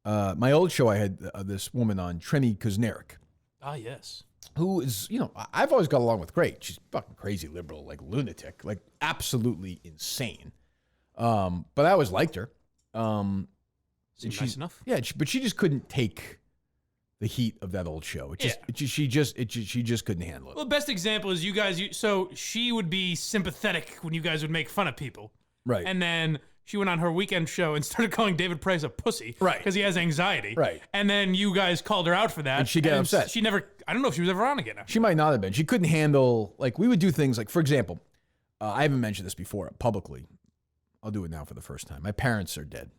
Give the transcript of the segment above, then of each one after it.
my old show, I had this woman on, Trenni Kusnierek. Ah, yes. Who is, I've always got along with great. She's fucking crazy liberal, like lunatic, like absolutely insane. But I always liked her. Seems nice enough. Yeah, but she just couldn't take the heat of that old show. She just couldn't handle it. Well, the best example is you guys. So she would be sympathetic when you guys would make fun of people, Right. And then she went on her weekend show and started calling David Price a pussy, Right? Because he has anxiety, right? And then you guys called her out for that, and she got upset. She never. I don't know if she was ever on again. She might not have been. She couldn't handle, like, we would do things like, for example, I haven't mentioned this before publicly. I'll do it now for the first time. My parents are dead.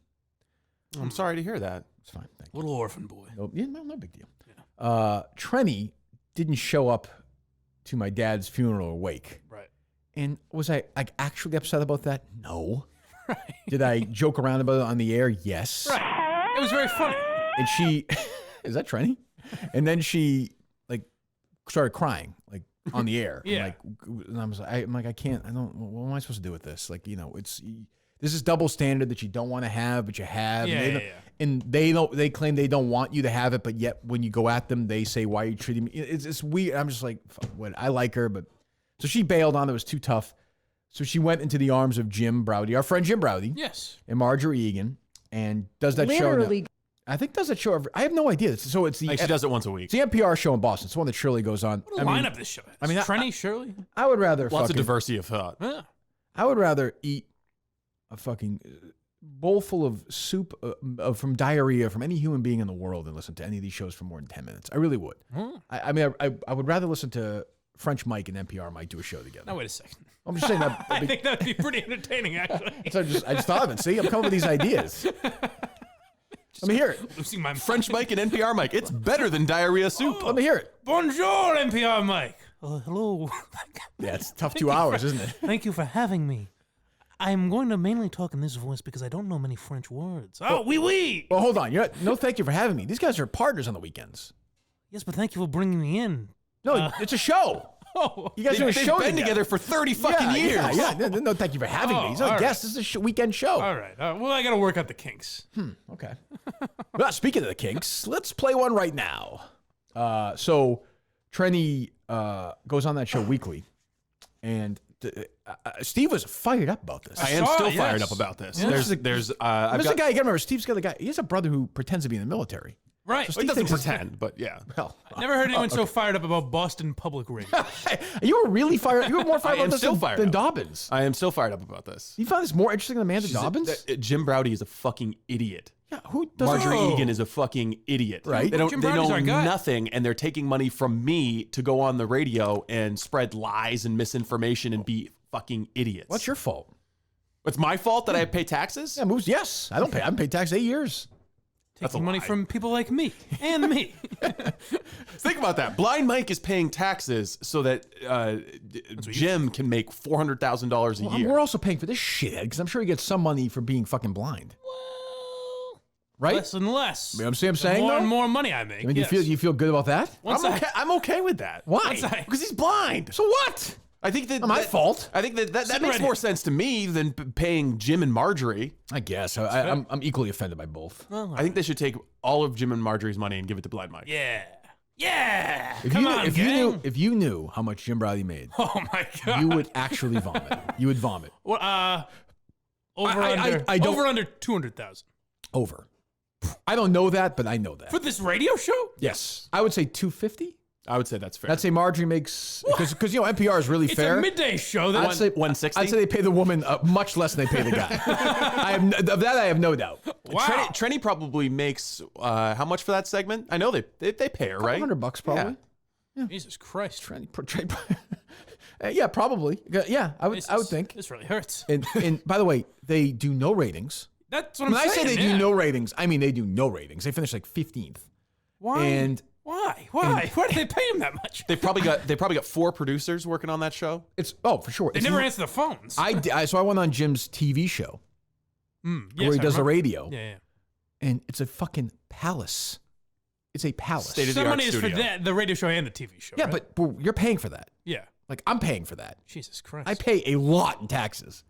I'm sorry to hear that. It's fine. Thank you. Little orphan boy. No big deal. Yeah. Trenni didn't show up to my dad's funeral or wake. Right. And was I like actually upset about that? No. Right. Did I joke around about it on the air? Yes. Right. It was very funny. And she, is that Trenni? And then she like started crying like on the air. Yeah. And I was like, I can't. What am I supposed to do with this? Like, this is double standard that you don't want to have, but you have. Yeah, and they claim they don't want you to have it, but yet when you go at them, they say, "Why are you treating me?" It's weird. I'm just like, what? I like her, but so she bailed on it. It was too tough. So she went into the arms of Jim Browdy, our friend Jim Browdy. Yes. And Marjorie Egan, and does that show. I think does that show. I have no idea. So it's she does it once a week. It's the NPR show in Boston. It's one that Shirley goes on. What a lineup this show has. Trenni, Shirley. I would rather lots of diversity of thought. Yeah. I would rather eat a fucking bowl full of soup from diarrhea from any human being in the world than listen to any of these shows for more than 10 minutes. I really would. I would rather listen to French Mike and NPR Mike do a show together. Now, wait a second. I'm just saying that. I think that would be pretty entertaining, actually. I just thought of it. See, I'm coming with these ideas. Let me hear it. Losing my French Mike and NPR Mike. It's better than diarrhea soup. Let me hear it. Bonjour, NPR Mike. Hello. Yeah, it's a tough 2 hours, isn't it? Thank you for having me. I'm going to mainly talk in this voice because I don't know many French words. Oh, oui. Well, hold on. No, thank you for having me. These guys are partners on the weekends. Yes, but thank you for bringing me in. No, it's a show. Oh, you guys are a show been together for 30 fucking years. Yeah. No, thank you for having me. He's a guest. This is a weekend show. All right. Well, I got to work out the kinks. Okay. Well, speaking of the kinks, let's play one right now. So Trenni goes on that show weekly, and Steve was fired up about this. I am still fired up about this. Yes. There's a guy. You gotta remember, Steve's got a guy. He has a brother who pretends to be in the military. Right. So he doesn't pretend, but yeah. Well, I never heard anyone so fired up about Boston Public Radio. You were really fired. You were more fired about this than Dobbins. I am still fired up about this. You found this more interesting than Amanda Dobbins? Jim Browdy is a fucking idiot. Yeah, who does Marjorie Egan is a fucking idiot. Right. They Jim know Browdy's our guy. nothing, and they're taking money from me to go on the radio and spread lies and misinformation and be fucking idiots. What's your fault? It's my fault that I pay taxes? Yeah, yes. I don't pay. I haven't paid tax 8 years. Taking money from people like me and me. Think about that. Blind Mike is paying taxes so that Jim can make $400,000 a year. We're also paying for this shithead because I'm sure he gets some money for being fucking blind. Well, right? Less and less. You know what I'm saying? The more though? and more money I make. I mean, do you feel good about that? I'm okay with that. Why? Because he's blind. So what? I think that my fault. I think that makes more sense to me than paying Jim and Marjorie. I guess I'm equally offended by both. Well, I think they should take all of Jim and Marjorie's money and give it to Blind Mike. Yeah. If you knew how much Jim Browdy made, oh my god, you would actually vomit. You would vomit. Well, over under 200,000. Over. I don't know that, but I know that for this radio show. Yes, I would say 250. I would say that's fair. I'd say Marjorie makes because NPR is really fair. It's a midday show. I'd say 160. I'd say they pay the woman much less than they pay the guy. I have no doubt. Wow. Trenni probably makes how much for that segment? I know they pay her, right? $100 probably. Yeah. Jesus Christ. Trenni. Yeah, probably. Yeah, I would think. This really hurts. And by the way, they do no ratings. That's what I'm saying. When I say they do no ratings, I mean they do no ratings. They finish like 15th. Why? And why? Why do they pay him that much? They probably got 4 producers working on that show. For sure. They never answer the phones. So I went on Jim's TV show where he does the radio. Yeah. And it's a fucking palace. It's a palace. State-of-the-art money is studio. for the radio show and the TV show. Yeah, right? but you're paying for that. Yeah. Like I'm paying for that. Jesus Christ. I pay a lot in taxes.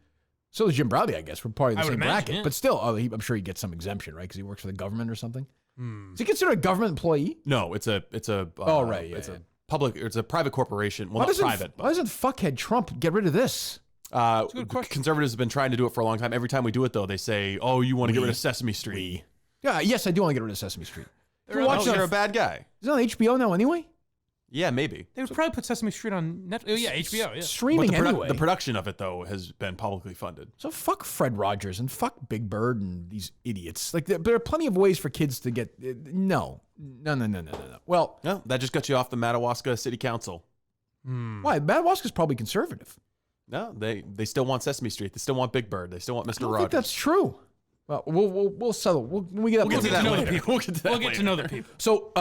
So does Jim Browdy, I guess. We're part of the I would same imagine, bracket. yeah. But still, I'm sure he gets some exemption, right? Because he works for the government or something. Is he considered a government employee? No, it's a Oh, right, yeah, it's yeah. a public, it's a private corporation. Well, Why not doesn't, private, why doesn't fuckhead Trump get rid of this? good question. Conservatives have been trying to do it for a long time. Every time we do it, though, they say, "Oh, you want to get rid of Sesame Street?" Yeah, yes, I do want to get rid of Sesame Street. You're a bad guy. Is it on HBO now anyway? Yeah, maybe. They would probably put Sesame Street on Netflix. Oh, yeah, HBO. Yeah. Streaming But anyway. the production of it, though, has been publicly funded. So fuck Fred Rogers and fuck Big Bird and these idiots. Like there are plenty of ways for kids to get no. Well, No, that just got you off the Madawaska City Council. why? Madawaska's probably conservative. No, they still want Sesame Street. They still want Big Bird. They still want Mr. I don't Rogers. think that's true. Well, we'll settle. When we get up We'll to get to know the later. people. We'll get to that We'll get later. to know the people. So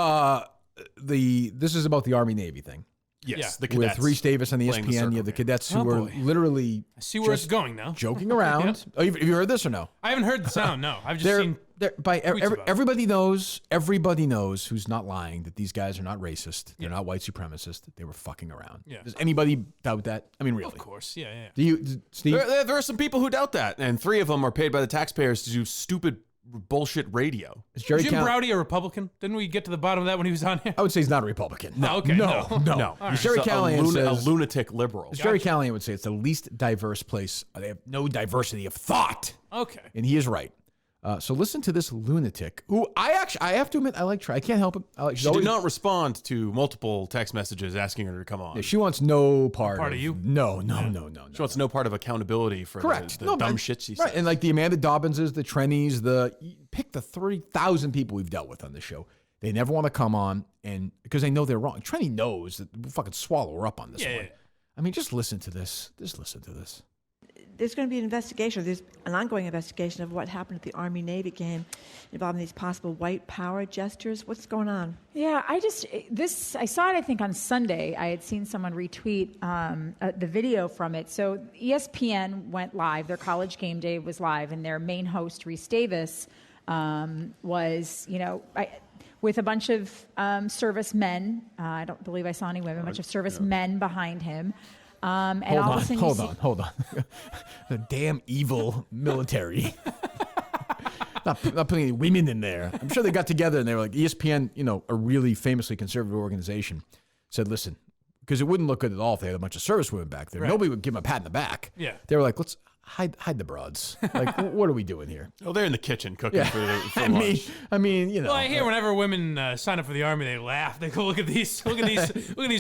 this is about the Army Navy thing Yes, Yeah. the cadets. with Reese Davis on the playing the ESPN. You have circle the game. cadets who Oh, were boy. literally I see where it's just going now. joking around. Oh, have you heard this or no? I haven't heard the sound. No, I've just seen. tweets about it. Everybody knows who's not lying that these guys are not racist. They're not white supremacist. They were fucking around. Yeah. Does anybody doubt that? I mean, really? Of course, yeah. Do you, Steve? There are some people who doubt that, and 3 of them are paid by the taxpayers to do stupid bullshit radio. Is Jerry Jim Cal- Browdy a Republican? Didn't we get to the bottom of that when he was on here? I would say he's not a Republican. No, okay, no. No, As Jerry Callahan a says, lunatic liberal. as Jerry Callahan would say, it's the least diverse place. They have no diversity of thought, Okay. and he is right. So listen to this lunatic. Who I have to admit, I like. I can't help it. I like. She did not respond to multiple text messages asking her to come on. Yeah, she wants no part of you? No. She wants no part of accountability for Correct. the No, dumb man. shit she Right, says. and like the Amanda Dobbinses, the Trennies, pick the 30,000 people we've dealt with on this show. They never want to come on, and because they know they're wrong. Trenni knows that we'll fucking swallow her up on this one. Yeah. I mean, just listen to this. Just listen to this. There's going to be an investigation. There's an ongoing investigation of what happened at the Army-Navy game involving these possible white power gestures. What's going on? Yeah, I saw it, I think, on Sunday. I had seen someone retweet the video from it. So ESPN went live. Their college game day was live, and their main host, Reese Davis, was, with a bunch of service men. I don't believe I saw any women, a bunch of service men behind him. And all of a sudden Hold on. The damn evil military. not putting any women in there. I'm sure they got together and they were like, ESPN, a really famously conservative organization, said, listen, because it wouldn't look good at all if they had a bunch of service women back there. Right. Nobody would give them a pat in the back. Yeah. They were like, let's hide the broads. Like, what are we doing here? Oh, they're in the kitchen cooking for I lunch. mean, Well, I hear whenever women sign up for the Army, they laugh. They go, look at these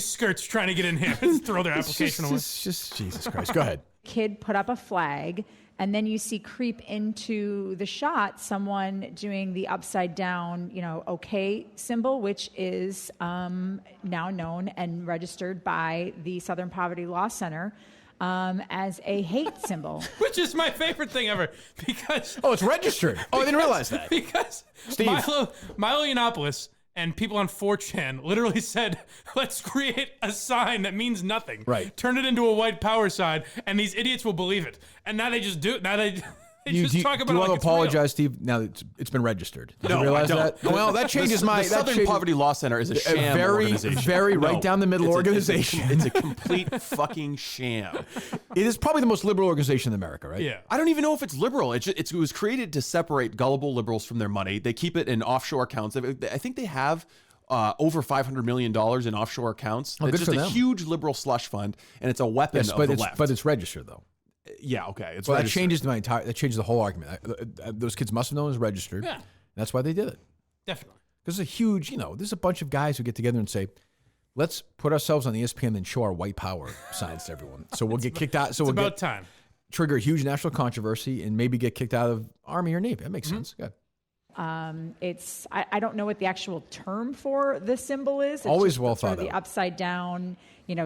skirts trying to get in here. Throw their application away. It's just Jesus Christ. Go ahead. kid put up a flag, and then you see creep into the shot someone doing the upside down, okay symbol, which is now known and registered by the Southern Poverty Law Center as a hate symbol. Which is my favorite thing ever, because Oh, it's registered. Oh, I didn't realize that. because Steve. Milo Yiannopoulos and people on 4chan literally said, let's create a sign that means nothing. Right. Turn it into a white power sign, and these idiots will believe it. And now they just do it. Now they just talk about do you it want like to it's real. apologize, Steve? Now that it's been registered. Did No, you realize I don't. that? Well, that changes my... The that Southern changes- Poverty Law Center is a sham organization. very right down the middle it's organization. It's a complete fucking sham. It is probably the most liberal organization in America, right? Yeah. I don't even know if it's liberal. It was created to separate gullible liberals from their money. They keep it in offshore accounts. I think they have over $500 million in offshore accounts. Oh, It's good just for a them. huge liberal slush fund, and it's a weapon Yes, of but the it's left. but it's registered though. Yeah, okay. It's Well, that registered. changes the whole argument. Those kids must have known it was registered. Yeah. That's why they did it. Definitely. Because it's a huge, there's a bunch of guys who get together and say, let's put ourselves on ESPN and show our white power signs to everyone. So we'll get kicked out. So It's we'll about time. trigger a huge national controversy and maybe get kicked out of Army or Navy. That makes sense. Good. I don't know what the actual term for the symbol is. It's Always just well sort of thought the out. upside down,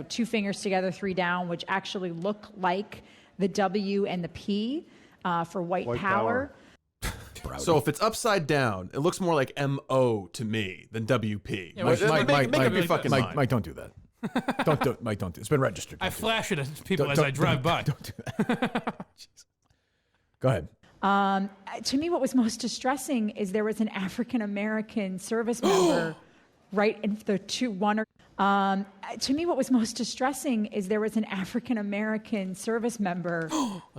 2 fingers together, 3 down, which actually look like the W and the P for white power. So if it's upside down, it looks more like MO to me than WP. Yeah, Make Mike, up your fucking mind. Mike, don't do that. Don't do it. Mike, don't do it. It's been registered. I Don't do flash it at people Don't- as don't- I drive by. Don't do that. Jeez. Go ahead. To me, what was most distressing is there was an African American service member right in the one or To me, what was most distressing is there was an African-American service member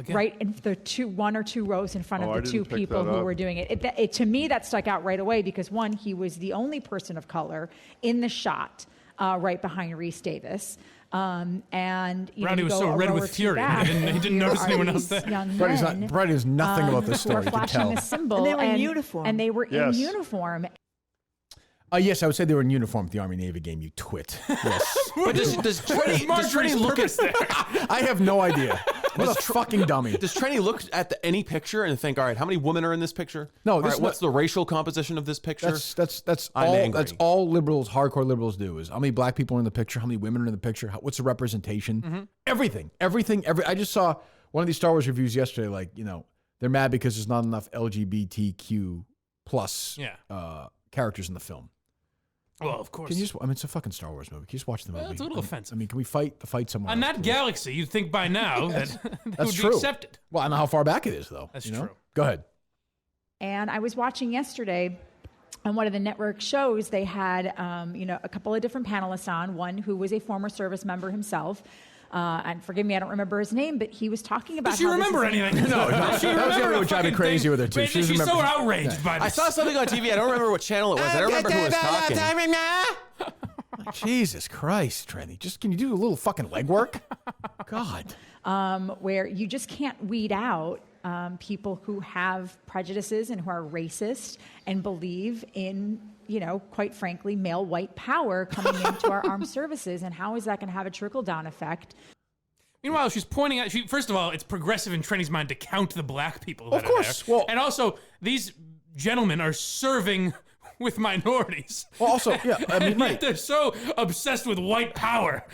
right in the one or two rows in front of the two people who were doing it. To me, that stuck out right away because, one, he was the only person of color in the shot right behind Reese Davis. And Brownie was so red with fury, he didn't notice anyone else there. Brownie knows nothing about this story. Who were flashing the symbol. And they were in uniform. And they were in uniform. Yes, I would say they were in uniform at the Army-Navy game, you twit. Yes. But does Trenni look at I have no idea. What a fucking dummy. Does Trenni look at any picture and think, all right, how many women are in this picture? No, what's the racial composition of this picture? That's all liberals, hardcore liberals do is how many black people are in the picture, how many women are in the picture, what's the representation, everything. I just saw one of these Star Wars reviews yesterday, like, they're mad because there's not enough LGBTQ plus characters in the film. Well, of course. It's a fucking Star Wars movie. Can you just watch the movie? Well, it's a little offensive. Can we fight somewhere? On that galaxy, you'd think by now that that's would true. be accepted. Well, I don't know how far back it is, though. That's true. Go ahead. And I was watching yesterday on one of the network shows. They had, a couple of different panelists on. One who was a former service member himself. And forgive me, I don't remember his name, but he was talking about. Does she remember anything? No, that was the other one which I'd be crazy with her too. She's so outraged by this. I saw something on TV. I don't remember what channel it was. I don't remember who was talking. Jesus Christ, Trenni. Can you do a little fucking legwork? God. Where you just can't weed out people who have prejudices and who are racist and believe in, quite frankly, male white power coming into our armed services. And how is that going to have a trickle-down effect? Meanwhile, she's pointing out, first of all, it's progressive in Trenni's mind to count the black people that of course. are there. Well, and also, these gentlemen are serving with minorities. Well, also, yeah, and yet they're so obsessed with white power.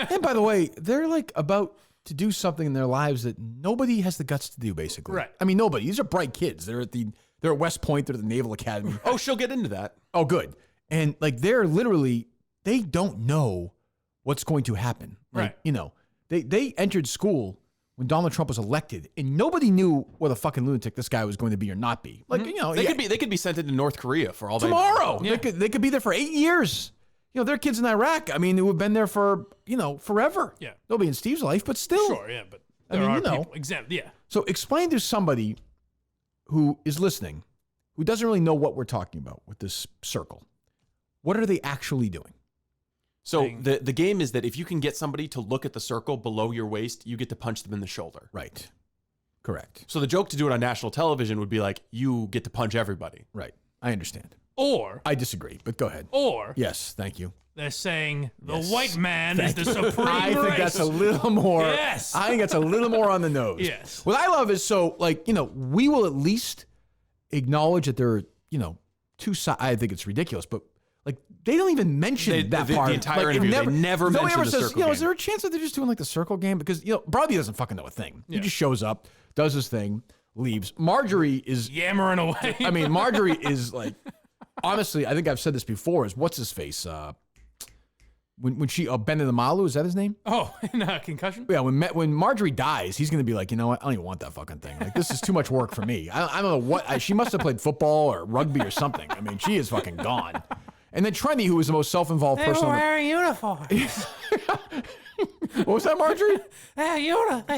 And by the way, they're like about to do something in their lives that nobody has the guts to do, basically. Right. I mean, nobody. These are bright kids. They're at West Point. They're at the Naval Academy. Oh, she'll get into that. Oh, good. And like they're literally, they don't know what's going to happen. Like, right. They entered school when Donald Trump was elected, and nobody knew what a fucking lunatic this guy was going to be or not be. Like, they could be sent into North Korea for all tomorrow. They know. Yeah. They could be there for 8 years. There are kids in Iraq. I mean, who have been there for forever. Yeah, nobody in Steve's life, but still. Sure, yeah, but there are people exempt. Yeah. So explain to somebody who is listening, who doesn't really know what we're talking about with this circle. What are they actually doing? So the game is that if you can get somebody to look at the circle below your waist, you get to punch them in the shoulder. Right. Correct. So the joke to do it on national television would be like, you get to punch everybody. Right. I understand. Or I disagree, but go ahead. Or yes, thank you. They're saying the white man is the supreme I think race. that's a little more. Yes. I think that's a little more on the nose. Yes. What I love is we will at least acknowledge that there are two sides. I think it's ridiculous, but they don't even mention that part. The entire interview, they never mention the circle game. Is there a chance that they're just doing the circle game? Because Brody doesn't fucking know a thing. He just shows up, does his thing, leaves. Marjorie is yammering away. I mean, Marjorie is like, honestly, I think I've said this before. Is what's his face? When she Benedamalu, is that his name? Oh, in Concussion? Yeah, when Marjorie dies, he's gonna be like, you know what? I don't even want that fucking thing. Like, this is too much work for me. I don't know what she must have played football or rugby or something. I mean, she is fucking gone. And then Trenni, who was the most self-involved person. They were wearing uniforms. What was that, Marjorie? They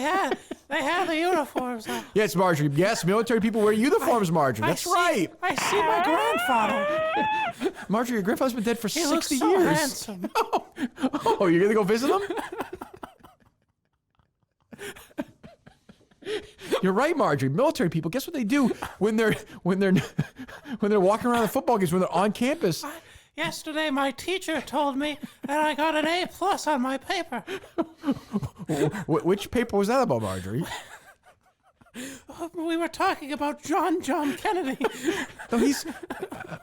had the uniforms. Yes, Marjorie. Yes, military people wear uniforms, Marjorie. That's right. I see my grandfather. Marjorie, your grandfather's been dead for 60 looks so years. Handsome. Oh, you're gonna go visit him? You're right, Marjorie. Military people, guess what they do when they're walking around the football games, when they're on campus? Yesterday, my teacher told me that I got an A+ on my paper. Which paper was that about, Marjorie? We were talking about John Kennedy. No,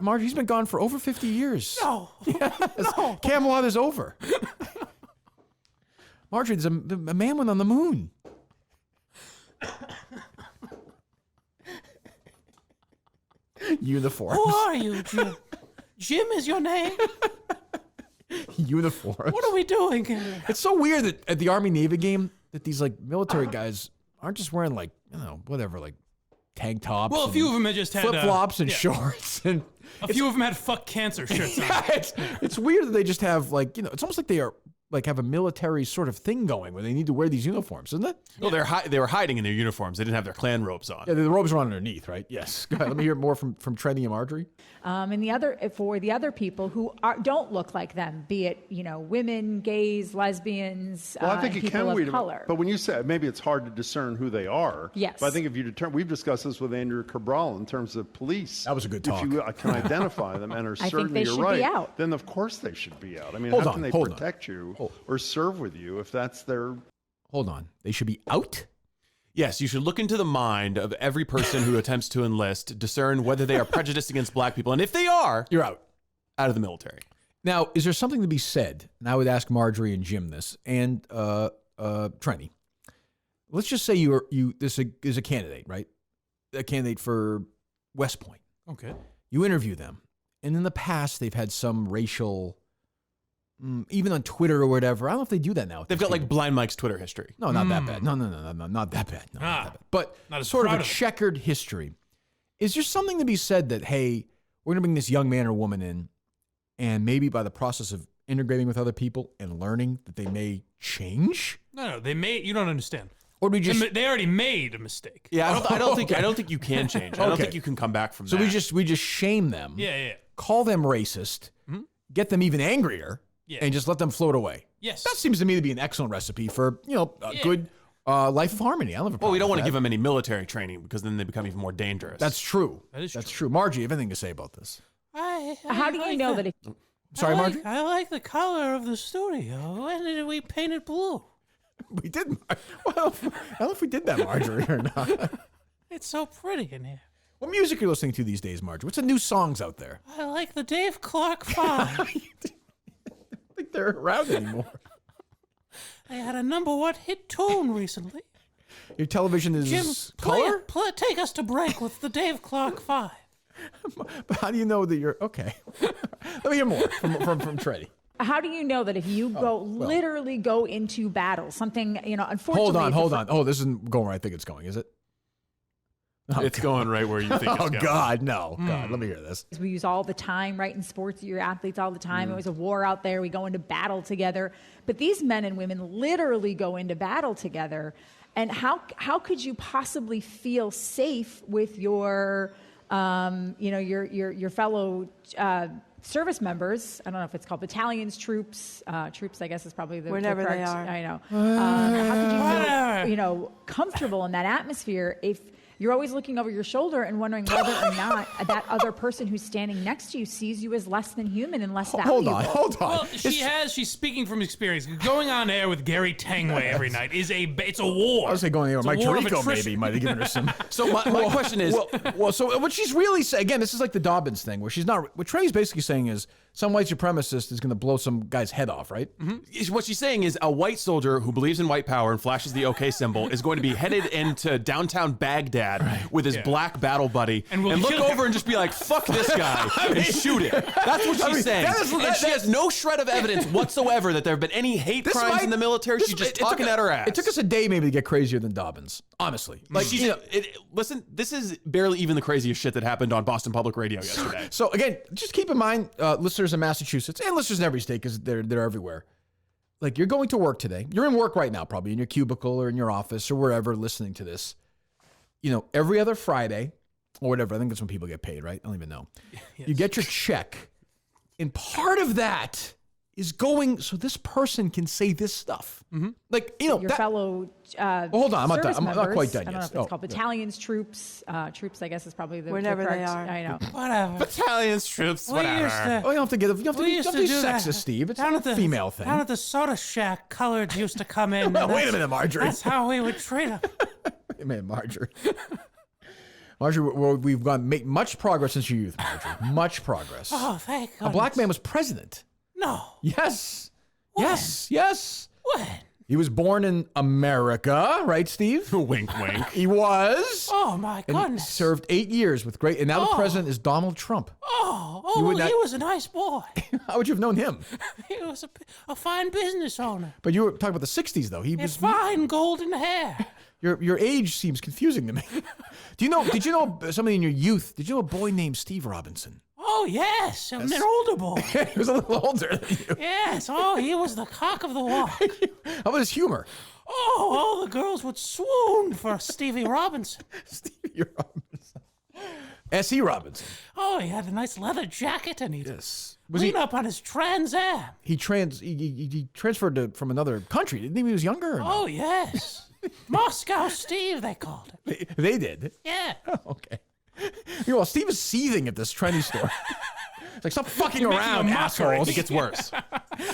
Marjorie, he's been gone for over 50 years. No. Yes. No. Camelot is over. Marjorie, there's a man went on the moon. Uniforms. Who are you, Jim? Jim is your name? Uniforms. What are we doing here? It's so weird that at the Army-Navy game that these military guys aren't just wearing whatever, tank tops. Well, a few of them had just had flip flops and shorts, and a few of them had "fuck cancer" shirts on. yeah, it's weird that they just have like it's almost like they are like have a military sort of thing going where they need to wear these uniforms, isn't it? Well, they were hiding in their uniforms. They didn't have their clan robes on. Yeah, the robes are on underneath, right? Yes. Go ahead, let me hear more from Trenni and Marjorie. And for the other people who don't look like them, be it women, gays, lesbians, Well, I think you people can of color. But when you say maybe it's hard to discern who they are. Yes. But I think if you determine, we've discussed this with Andrew Cabral in terms of police. That was a good talk. If you can identify them and are I think certain they you're should right, be out. then of course they should be out. I mean, Hold how on, can they hold on. protect you or serve with you if that's their? Hold on. They should be out? Yes, you should look into the mind of every person who attempts to enlist, discern whether they are prejudiced against black people, and if they are, You're out. out of the military. Now, is there something to be said? And I would ask Marjorie and Jim this, and Trenni. Let's just say this is a candidate, right? A candidate for West Point. Okay. You interview them, and in the past they've had some racial, even on Twitter or whatever. I don't know if they do that now. They've got like Blind Mike's Twitter history. No, not that bad. No, not that bad. No, not that bad. But not as sort of proud a of it. checkered history. Is there something to be said that, hey, we're going to bring this young man or woman in, and maybe by the process of integrating with other people and learning that they may change? No, they made. You don't understand. Or do we just They already made a mistake. Yeah, I don't think you can change. I don't Okay. think you can come back from so that. we just shame them, Yeah. call them racist, get them even angrier, Yeah. and just let them float away. Yes. That seems to me to be an excellent recipe for a good life of harmony. I don't have a Well, problem we don't with want to that. give them any military training because then they become even more dangerous. That's true. That is That's true. Margie, you have anything to say about this? How do you know that if Sorry, Margie? I like the color of the studio. When did we paint it blue? We did. Well, I don't know if we did that, Marjorie, or not. It's so pretty in here. What music are you listening to these days, Marjorie? What's the new songs out there? I like the Dave Clark 5. I don't think they're around anymore. They had a #1 hit tune recently. Your television is Jim, color? take us to break with the Dave Clark 5. But how do you know that you're okay? Let me hear more from Trenni. how do you know that if you literally go into battle, something unfortunately? Hold on. Oh, this isn't going where I think it's going, is it? It's going right where you think it's Oh going. God, no. God, let me hear this. We use all the time, right? In sports, you're athletes all the time. It was a war out there. We go into battle together. But these men and women literally go into battle together. And how could you possibly feel safe with your fellow service members? I don't know if it's called battalions, troops. Troops, I guess, is probably the Wherever correct, they are. I know. How could you feel, comfortable in that atmosphere if you're always looking over your shoulder and wondering whether or not that other person who's standing next to you sees you as less than human and less valuable? Hold on. Well, she's speaking from experience. Going on air with Gary Tangway every night it's a war. I was going here. It's a Mike war of Tirico attrition. maybe might have given her some. So my question is, So what she's really saying, again, this is like the Dobbins thing, where she's not. What Trenni's basically saying is some white supremacist is going to blow some guy's head off, right? what she's saying is a white soldier who believes in white power and flashes the OK symbol is going to be headed into downtown Baghdad with his black battle buddy And and we'll look kill him. over and just be like, fuck this guy and shoot him. That's what she's saying. And she has no shred of evidence whatsoever that there have been any hate crimes in the military. She's just talking at her ass. It took us a day maybe to get crazier than Dobbins, honestly. Like, listen, this is barely even the craziest shit that happened on Boston Public Radio yesterday. So again, just keep in mind, listeners in Massachusetts and listeners in every state, because they're everywhere. Like, you're going to work today. You're in work right now, probably in your cubicle or in your office or wherever, listening to this. Every other Friday or whatever. I think that's when people get paid, right? I don't even know. Yes. You get your check, and part of that is going so this person can say this stuff. Like, your fellow hold on, I'm not quite done yet. I don't know if it's called battalions, troops. Troops, I guess, is probably the Wherever correct, they are. I know. Whatever. Battalions, troops, We used to- Oh, you don't have to get. You have to We be, used to be do that. sexist, Steve. It's Down not at a female thing. Down at the soda shack, colored used to come in. No, and wait a that's- minute, Marjorie. That's how we would treat them. Wait a minute, Marjorie. Marjorie, we've made much progress since your youth, Marjorie. Much progress. Oh, thank God. A black man was president. No. Yes. When? Yes. When? He was born in America, right, Steve? Wink, wink. He was. Oh, my And goodness. served 8 years with great. And now the president is Donald Trump. Oh, he was a nice boy. How would you have known him? He was a fine business owner. But you were talking about the 60s, though. He He had was. fine golden hair. Your age seems confusing to me. Did you know somebody in your youth? Did you know a boy named Steve Robinson? Oh, yes. An older boy. He was a little older than you. Yes. Oh, he was the cock of the walk. How about his humor? Oh, all the girls would swoon for Stevie Robinson. Stevie Robinson. S.E. Robinson. Oh, he had a nice leather jacket and he'd Yes. lean up on his Trans Am. He transferred from another country. Didn't he when he was younger? Or no? Oh, yes. Moscow Steve, they called him. They did. Yeah. Okay. Well, Steve is seething at this trendy store. It's like, stop fucking around, assholes. It gets worse.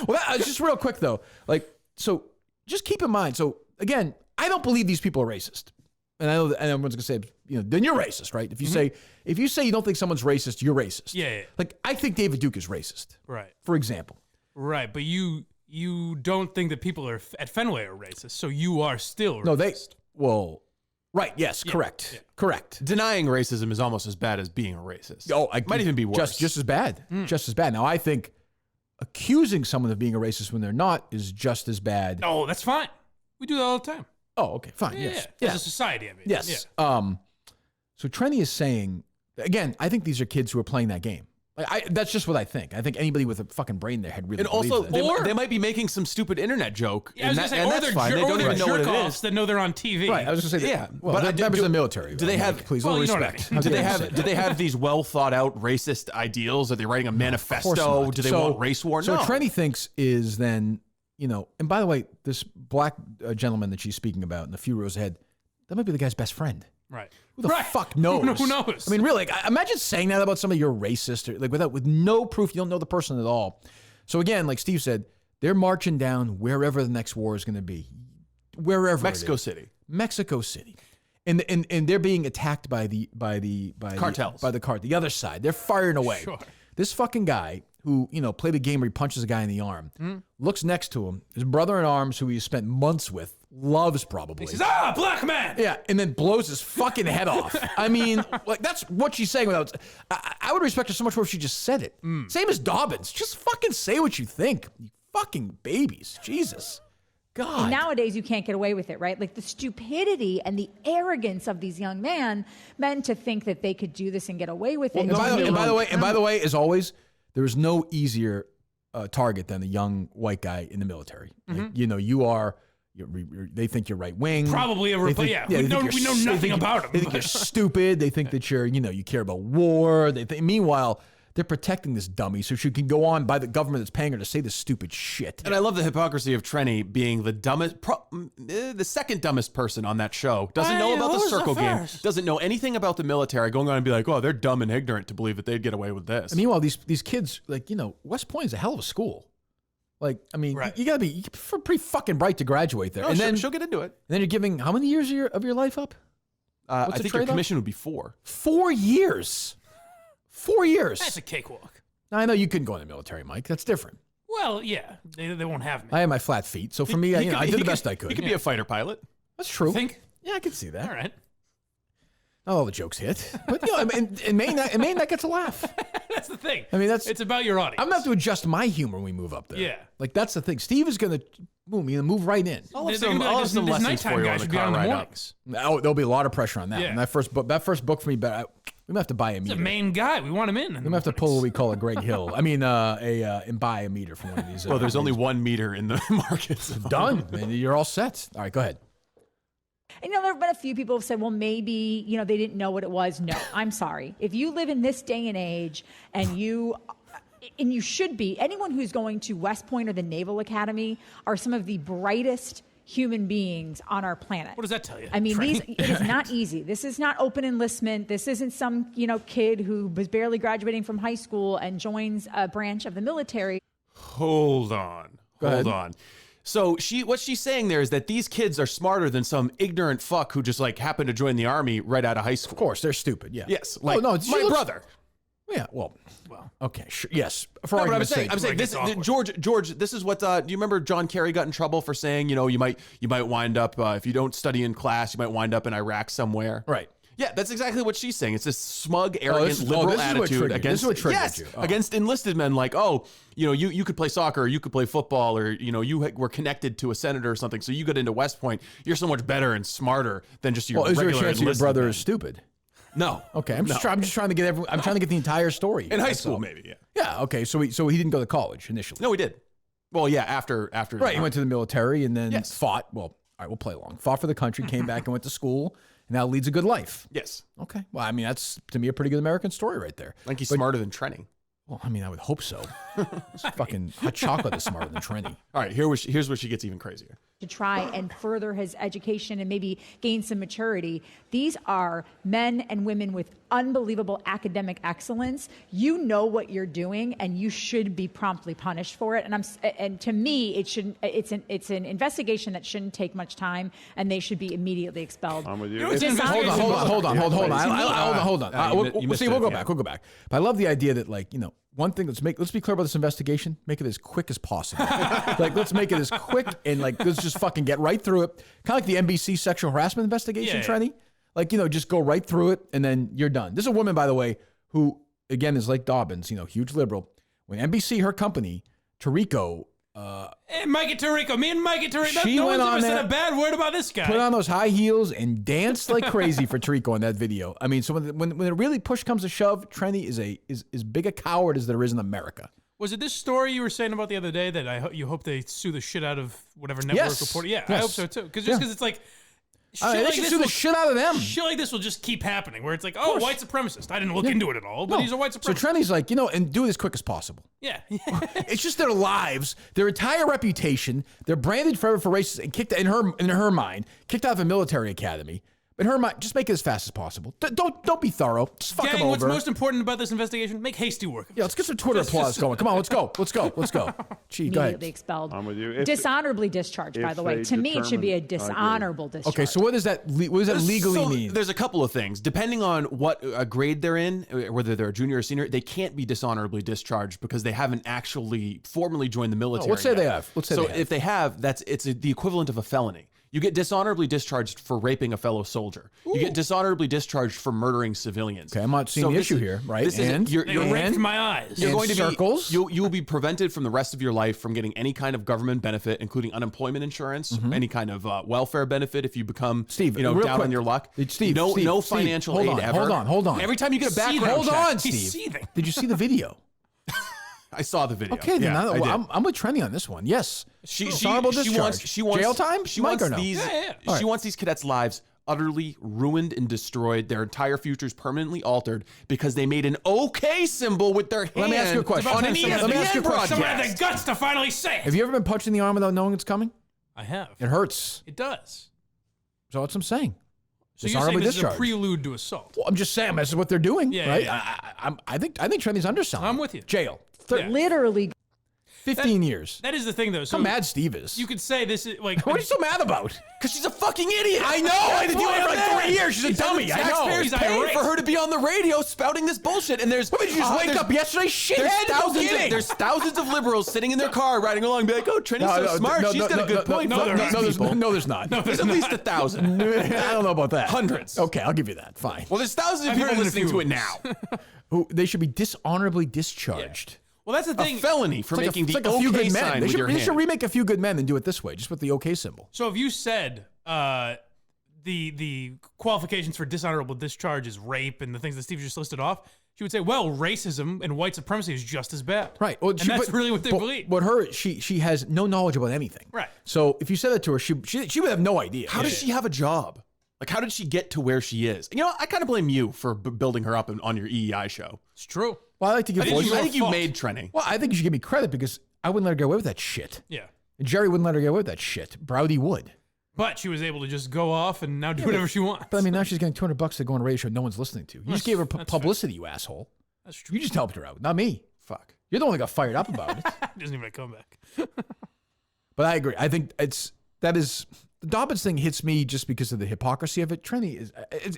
Well, just real quick, though. So just keep in mind. So, again, I don't believe these people are racist. And I know that everyone's going to say, then you're racist, right? If you say you don't think someone's racist, you're racist. Yeah. Like, I think David Duke is racist. Right. For example. Right, but you don't think that people at Fenway are racist, so you are still racist. Right, yes, correct. Yeah. Correct. Denying racism is almost as bad as being a racist. Oh, might even be worse. Just as bad. Just as bad. Now, I think accusing someone of being a racist when they're not is just as bad. Oh, that's fine. We do that all the time. Oh, okay, fine. Yeah, Yes. yeah. As a society, I mean. Yes. Yeah. So Trenni is saying, again, I think these are kids who are playing that game. That's just what I think. I think anybody with a fucking brain in their head really And also, believes that. they might be making some stupid internet joke. Yeah, I was and going to say, or that's they're, fine. They don't even know what it jerk-offs is. that know they're on TV. Right, I was going to say that. Yeah, Well, but they're members of the military. do they I'm have- like, please, well, little you know what I respect. mean. How Do dare they you have say do they have these well thought out racist ideals? Are they writing a course manifesto? not. Do they So- want race war? So No. Trenni thinks is then, and by the way, this black gentleman that she's speaking about in the few rows ahead, that might be the guy's best friend. Right. Who the Right. fuck knows? Who knows? I mean, really, imagine saying that about somebody you're racist or with no proof. You don't know the person at all. So again, like Steve said, they're marching down wherever the next war is going to be, wherever Mexico it is. City. Mexico City, and they're being attacked by the Cartels. the other side. They're firing away. Sure. This fucking guy who played a game where he punches a guy in the arm, looks next to him, his brother in arms, who he spent months with, loves probably. He says, black man. Yeah, and then blows his fucking head off. I mean, that's what she's saying without. I would respect her so much more if she just said it. Same as Dobbins. Just fucking say what you think. You fucking babies. Jesus. God. And nowadays, you can't get away with it, right? Like the stupidity and the arrogance of these young men to think that they could do this and get away with it. And by the way, as always, there is no easier target than a young white guy in the military. Like, you are. They think you're right wing. Probably a reply. Yeah, we know nothing about him. They think you're stupid. They think that you care about war. Meanwhile, they're protecting this dummy so she can go on by the government that's paying her to say this stupid shit. And I love the hypocrisy of Trenni being the dumbest, the second dumbest person on that show. Doesn't know about the who's the circle game. first? Doesn't know anything about the military. Going on and be like, oh, they're dumb and ignorant to believe that they'd get away with this. And meanwhile, these kids, West Point is a hell of a school. Right. you gotta be pretty fucking bright to graduate there. No, and then she'll get into it. And then you're giving how many years of your life up? I the think your trade-off? commission would be 4. 4 years. 4 years. That's a cakewalk. Now, I know you couldn't go in the military, Mike. That's different. Well, yeah, they won't have me. I had my flat feet, so for me, I did the best I could. You could be a fighter pilot. That's true. Think? Yeah, I can see that. All right. Not all the jokes hit, but in Maine, that gets a laugh. That's the thing. I mean, it's about your audience. I'm gonna have to adjust my humor when we move up there. Yeah. Like that's the thing. Steve is gonna move right in. I'll have They're gonna be some, like, I'll have this some lessons nighttime for you guy on the should be car on the ride up. mornings. Oh, there'll be a lot of pressure on that. Yeah. And that first book for me, but we might have to buy a He's meter. the main guy. We want him in. We might have to pull what we call a Greg Hill. I mean, and buy a meter from one of these. Well, there's only 1 meter in the market. So. done. Man, you're all set. All right, go ahead. And there have been a few people who have said, well, maybe, they didn't know what it was. No, I'm sorry. If you live in this day and age and you should be, anyone who's going to West Point or the Naval Academy are some of the brightest human beings on our planet. What does that tell you? I mean, Trenni? it is not easy. This is not open enlistment. This isn't some, kid who was barely graduating from high school and joins a branch of the military. Hold on. Hold on. So what she's saying there is that these kids are smarter than some ignorant fuck who just happened to join the army right out of high school. Of course, they're stupid. Yeah. Yes. My brother. Yeah. Well. Okay. Sure. Yes. For No, but I'm argument's saying sake. this, George. This is what. Do you remember John Kerry got in trouble for saying, you might wind up if you don't study in class, you might wind up in Iraq somewhere. Right. Yeah, that's exactly what she's saying. It's this smug, arrogant, liberal attitude against against enlisted men. Like, oh, you could play soccer, or you could play football, or you were connected to a senator or something, so you got into West Point. You're so much better and smarter than just your regular is there a chance your brother man. is stupid? No. Okay, I'm just trying to get I'm trying to get the entire story in high school, maybe. Yeah. Yeah. Okay. So he didn't go to college initially. No, he did. Well, yeah. After right, he went to the military and then fought. Well, all right, we'll play along. Fought for the country, came back and went to school. Now leads a good life. Yes. Okay. Well, I mean, that's to me a pretty good American story right there. I think he's smarter than Trenni. Well, I mean, I would hope so. This fucking hot chocolate is smarter than Trenni. All right, here's where she gets even crazier. To try and further his education and maybe gain some maturity. These are men and women with unbelievable academic excellence. You know what you're doing, and you should be promptly punished for it. And to me, it's an investigation that shouldn't take much time, and they should be immediately expelled. I'm with you. Hold on. We'll go back. But I love the idea that, like, one thing, let's be clear about this investigation. Make it as quick as possible. Like, let's make it as quick and let's just fucking get right through it. Kind of like the NBC sexual harassment investigation, Trenni. Like, just go right through it and then you're done. This is a woman, by the way, who again is like Dobbins, huge liberal. When NBC, her company, Tirico, Hey, Mikey Tirico. Me and Mikey Tirico. She no went one's on ever said there, a bad word about this guy. put on those high heels and danced like crazy for Tirico in that video. I mean, so when it really push comes to shove, Trenni is as big a coward as there is in America. Was it this story you were saying about the other day that you hope they sue the shit out of whatever network reporter? Yeah, I hope so too. Because it's like, They should sue the shit out of them. Shit like this will just keep happening, where it's like, oh, white supremacist. I didn't look into it at all, but he's a white supremacist. So Trenni's like, and do it as quick as possible. Yeah. It's just their lives, their entire reputation. They're branded forever for racist and kicked in her mind, kicked out of a military academy. In her mind, just make it as fast as possible. Don't be thorough. Just fuck them over. What's most important about this investigation? Make hasty work. Yeah, let's get some Twitter applause going. Come on, let's go. Gee, go ahead. Immediately expelled. I'm with you. Dishonorably discharged, by the way. To me, it should be a dishonorable discharge. Okay, so what does that legally mean? There's a couple of things. Depending on what grade they're in, whether they're a junior or senior, they can't be dishonorably discharged because they haven't actually formally joined the military. Let's say they have. If they have, it's the equivalent of a felony. You get dishonorably discharged for raping a fellow soldier. Ooh. You get dishonorably discharged for murdering civilians. Okay, I'm not seeing the issue here, right? You're raped my eyes. You're going to circles. You will be prevented from the rest of your life from getting any kind of government benefit, including unemployment insurance, any kind of welfare benefit if you become down on your luck. Steve, no financial aid ever. Hold on. Every time you get a background check. Hold on, Steve. Did you see the video? I saw the video. Okay, then I'm with Trenni on this one. Yes, she wants jail time. She wants these cadets' lives utterly ruined and destroyed. Their entire futures permanently altered because they made an OK symbol with their hand. Let me ask you a question. Someone had the guts to finally say it. Have you ever been punched in the arm without knowing it's coming? I have. It hurts. It does. So that's what I'm saying. So you're saying this is a prelude to assault? Well, I'm just saying this is what they're doing, right? Yeah. I think Trenni's underselling. I'm with you. Jail. Literally 15 years. That is the thing, though. So how mad Steve is. You could say this is like. What are you so mad about? Because she's a fucking idiot. I know. I did it for like 3 years. She's a dummy. I know. Taxpayers pay for her to be on the radio spouting this bullshit. And there's. What did you just wake up yesterday? Shithead. There's thousands of liberals sitting in their car riding along, be like, "Oh, Trenni's so smart. She's got a good point." No, there's not. There's at least 1,000. I don't know about that. Hundreds. Okay, I'll give you that. Fine. Well, there's thousands of people listening to it now. They should be dishonorably discharged. Well, that's the thing. A felony for making the few OK good men. sign with your hand. They should remake A Few Good Men and do it this way, just with the OK symbol. So if you said the qualifications for dishonorable discharge is rape and the things that Steve just listed off, she would say, well, racism and white supremacy is just as bad. Right. Well, and that's really what they believe. But she has no knowledge about anything. Right. So if you said that to her, she would have no idea. How does she have a job? Like, how did she get to where she is? I kind of blame you for building her up on your EEI show. It's true. Well, I like to give voice. I think you made Trenni. Well, I think you should give me credit because I wouldn't let her get away with that shit. Yeah. And Jerry wouldn't let her get away with that shit. Browdy would. But she was able to just go off and now do whatever she wants. But I mean, now she's getting $200 to go on a radio show no one's listening to. You just gave her publicity, you asshole. That's true. You just helped her out, not me. Fuck. You're the one that got fired up about it. Doesn't even come back. But I agree. I think that is The Dobbins thing hits me just because of the hypocrisy of it. Trenni is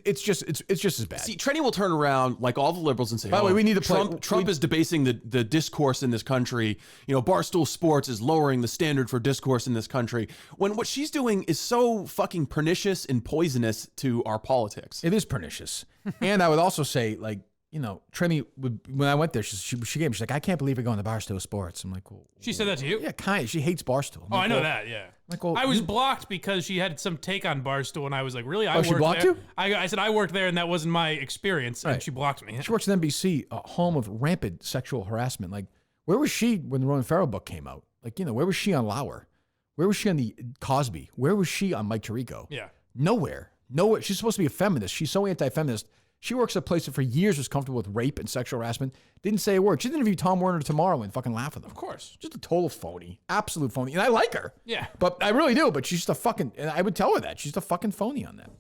it's just as bad. See, Trenni will turn around like all the liberals and say, by the way, we need to Trump is debasing the discourse in this country. You know, Barstool Sports is lowering the standard for discourse in this country. When what she's doing is so fucking pernicious and poisonous to our politics. It is pernicious. And I would also say, like, you know, Trenni would, when I went there, she's like, I can't believe you're going to Barstool Sports. I'm like, well, she said that to you? Yeah, kind of. She hates Barstool. I know that. Yeah. Like, well, I was blocked because she had some take on Barstool, and I was like, really? She blocked there? you? I said I worked there, and that wasn't my experience, and she blocked me. She works at NBC, a home of rampant sexual harassment. Like, where was she when the Ronan Farrow book came out? Like, you know, where was she on Lauer? Where was she on the Cosby? Where was she on Mike Tirico? Yeah. Nowhere. She's supposed to be a feminist. She's so anti-feminist. She works at a place that for years was comfortable with rape and sexual harassment. Didn't say a word. She didn't interview Tom Werner tomorrow and fucking laugh at them. Of course. Just a total phony. Absolute phony. And I like her. Yeah. But I really do. But she's just a fucking, and I would tell her that. She's a fucking phony on that.